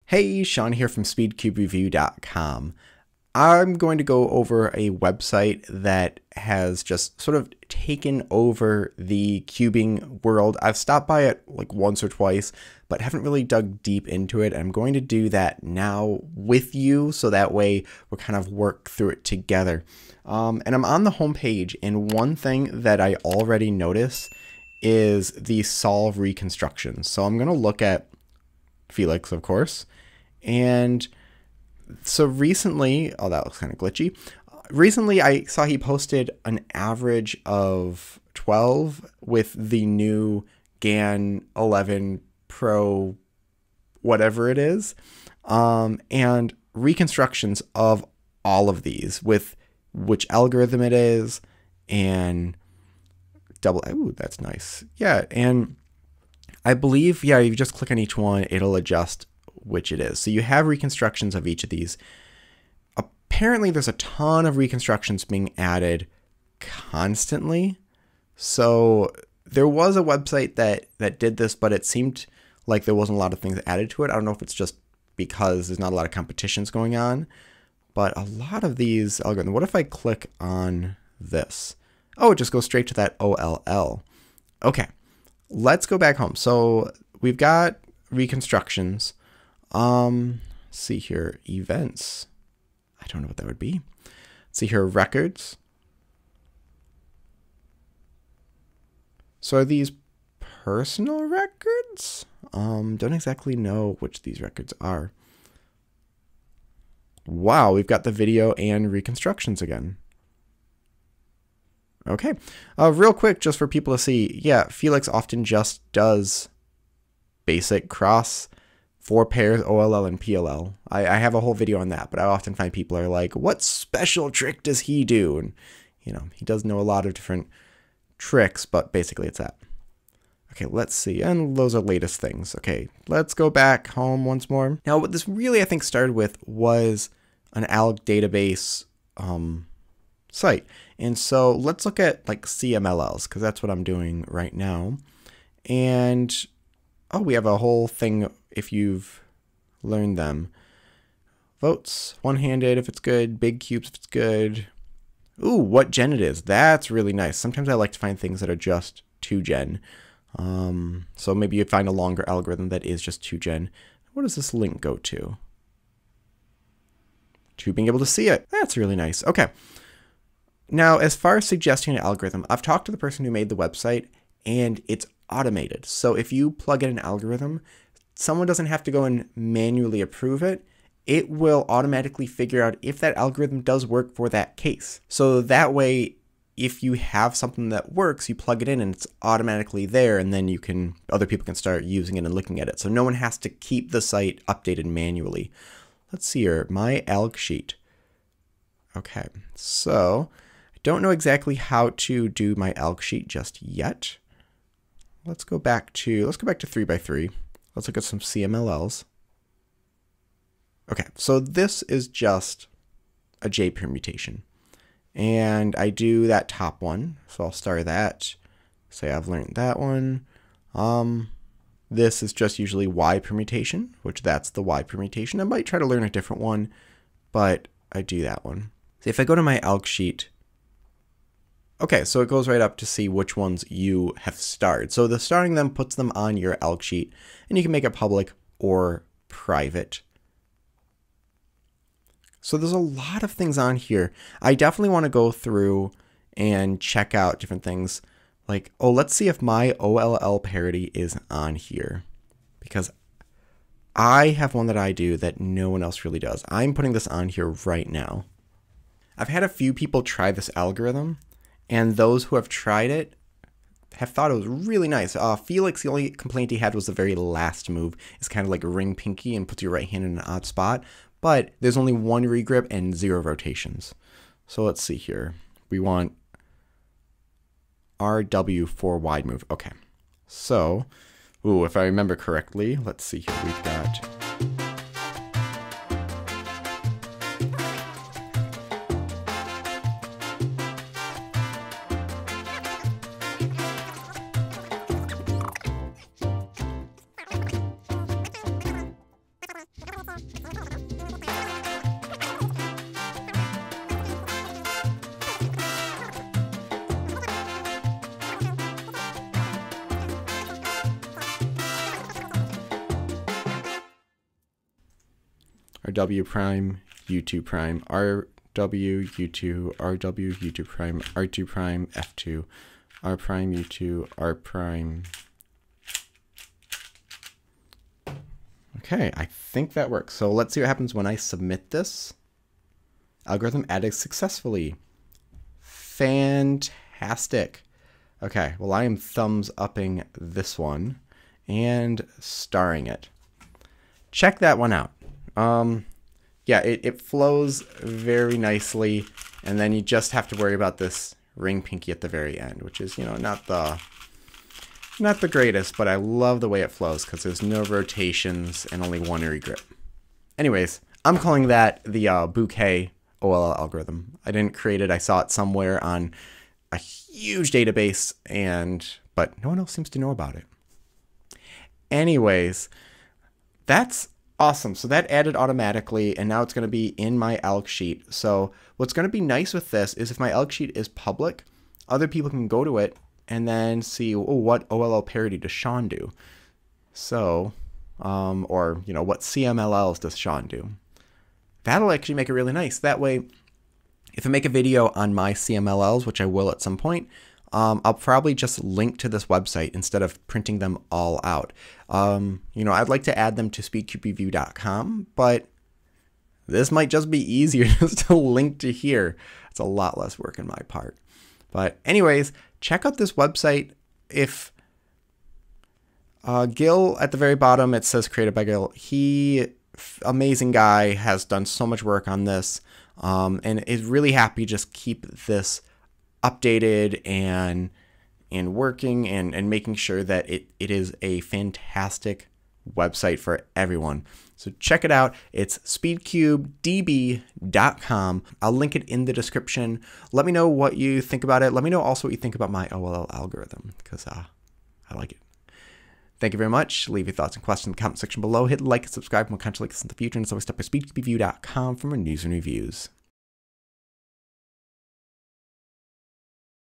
Hey, Shawn here from SpeedCubeDB.com. I'm going to go over a website that has just sort of taken over the cubing world. I've stopped by it like once or twice, but haven't really dug deep into it. I'm going to do that now with you, so that way we'll kind of work through it together. And I'm on the home page, and one thing that I already notice is the solve reconstructions. So I'm going to look at Feliks, of course. And so recently, oh, that looks kind of glitchy. Recently, I saw he posted an average of 12 with the new GAN 11 Pro, whatever it is, and reconstructions of all of these with which algorithm it is and double. Ooh, that's nice. Yeah, and I believe, yeah, you just click on each one, it'll adjust which it is. So you have reconstructions of each of these. Apparently there's a ton of reconstructions being added constantly. So there was a website that did this, but it seemed like there wasn't a lot of things added to it. I don't know if it's just because there's not a lot of competitions going on, but a lot of these algorithms. What if I click on this? Oh, it just goes straight to that OLL. Okay, let's go back home. So we've got reconstructions. See here, events. I don't know what that would be. See here, records. So are these personal records? Don't exactly know which these records are. Wow, we've got the video and reconstructions again. Okay, real quick, just for people to see, yeah, Feliks often just does basic cross 4 pairs, OLL and PLL. I have a whole video on that, but I often find people are like, what special trick does he do? And, you know, he does know a lot of different tricks, but basically it's that. Okay, let's see. And those are latest things. Okay, let's go back home once more. Now, what this really, I think, started with was an ALG database site. And so let's look at like CMLLs, because that's what I'm doing right now. And oh, we have a whole thing if you've learned them. Votes, one-handed if it's good, big cubes if it's good. Ooh, what gen it is. That's really nice. Sometimes I like to find things that are just 2gen. So maybe you find a longer algorithm that is just 2gen. What does this link go to? To being able to see it. That's really nice. Okay. Now, as far as suggesting an algorithm, I've talked to the person who made the website, and it's automated. So if you plug in an algorithm, someone doesn't have to go and manually approve it. It will automatically figure out if that algorithm does work for that case. So that way, if you have something that works, you plug it in and it's automatically there, and then other people can start using it and looking at it. So no one has to keep the site updated manually. Let's see here, my ALG sheet. Okay, so I don't know exactly how to do my ALG sheet just yet. Let's go back to 3x3. Let's look at some CMLLs. Okay, so this is just a J permutation. And I do that top one. So I'll start that. Say I've learned that one. This is just usually Y permutation, which that's the Y permutation. I might try to learn a different one, but I do that one. So if I go to my ALG sheet, okay, so it goes right up to see which ones you have starred. So the starring them puts them on your ALG sheet, and you can make it public or private. So there's a lot of things on here. I definitely want to go through and check out different things. Like, oh, let's see if my OLL parity is on here, because I have one that I do that no one else really does. I'm putting this on here right now. I've had a few people try this algorithm, and those who have tried it have thought it was really nice. Feliks, the only complaint he had was the very last move. It's kind of like ring pinky and puts your right hand in an odd spot. But there's only 1 regrip and 0 rotations. So let's see here. We want RW for wide move. Okay. So, ooh, if I remember correctly, let's see here. We've got RW prime, U2 prime, RW, U2, RW, U2 prime, R2 prime, F2, R prime, U2, R prime. Okay, I think that works. So let's see what happens when I submit this. Algorithm added successfully. Fantastic. Okay, well, I am thumbs upping this one and starring it. Check that one out. Yeah, it flows very nicely, and then you just have to worry about this ring pinky at the very end, which is, you know, not the greatest, but I love the way it flows because there's no rotations and only one regrip. Anyways, I'm calling that the Boucke OLL algorithm. I didn't create it. I saw it somewhere on a huge database, but no one else seems to know about it. Anyways, that's awesome. So that added automatically, and now it's going to be in my ALG sheet. So what's going to be nice with this is if my ALG sheet is public, other people can go to it and then see, oh, what OLL parity does Shawn do? So, or, you know, what CMLLs does Shawn do? That'll actually make it really nice. That way, if I make a video on my CMLLs, which I will at some point, I'll probably just link to this website instead of printing them all out. You know, I'd like to add them to SpeedCubeDB.com, but this might just be easier just to link to here. It's a lot less work on my part. But anyways, check out this website. If Gil at the very bottom, it says created by Gil. He, amazing guy, has done so much work on this, and is really happy to just keep this updated and working and making sure that it is a fantastic website for everyone. So check it out. It's SpeedCubeDB.com. I'll link it in the description. Let me know what you think about it. Let me know also what you think about my OLL algorithm, because I like it. Thank you very much. Leave your thoughts and questions in the comment section below. Hit like and subscribe for more content like this in the future. And it's always stop by SpeedCubeDB.com for more news and reviews.